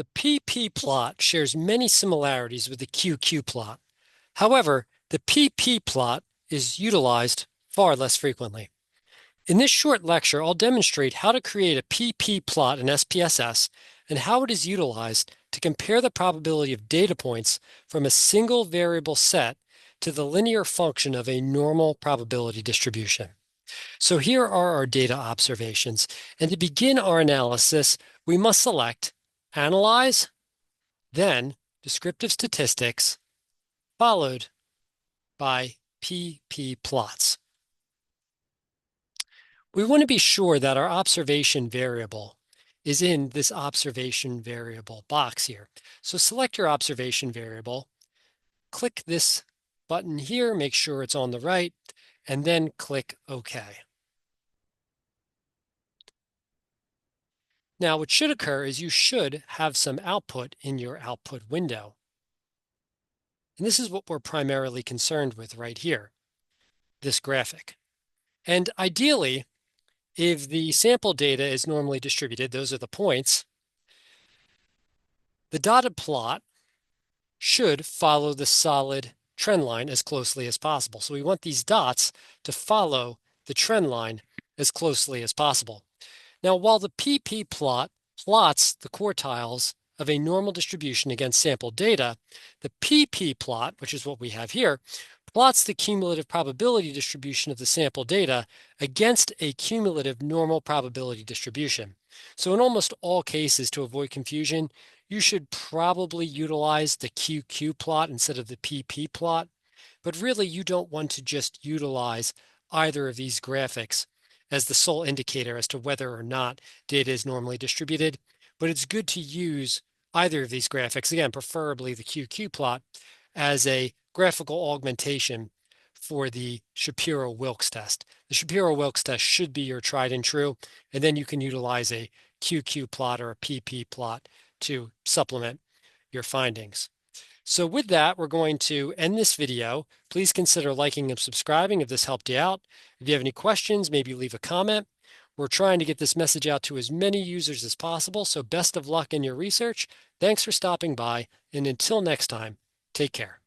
The PP plot shares many similarities with the QQ plot. However, the PP plot is utilized far less frequently. In this short lecture, I'll demonstrate how to create a PP plot in SPSS and how it is utilized to compare the probability of data points from a single variable set to the linear function of a normal probability distribution. So here are our data observations, and to begin our analysis, we must select Analyze, then Descriptive Statistics, followed by PP plots. We want to be sure that our observation variable is in this observation variable box here. So select your observation variable, click this button here, make sure it's on the right, and then click OK. Now, what should occur is you should have some output in your output window. And this is what we're primarily concerned with right here, this graphic. And ideally, if the sample data is normally distributed, those are the points, the dotted plot should follow the solid trend line as closely as possible. So we want these dots to follow the trend line as closely as possible. Now, while the PP plot plots the quartiles of a normal distribution against sample data, the PP plot, which is what we have here, plots the cumulative probability distribution of the sample data against a cumulative normal probability distribution. So in almost all cases, to avoid confusion, you should probably utilize the QQ plot instead of the PP plot. But really, you don't want to just utilize either of these graphics as the sole indicator as to whether or not data is normally distributed. But it's good to use either of these graphics, again, preferably the QQ plot, as a graphical augmentation for the Shapiro-Wilks test. The Shapiro-Wilks test should be your tried and true, and then you can utilize a QQ plot or a PP plot to supplement your findings. So with that, we're going to end this video. Please consider liking and subscribing if this helped you out. If you have any questions, maybe leave a comment. We're trying to get this message out to as many users as possible, so best of luck in your research. Thanks for stopping by, and until next time, take care.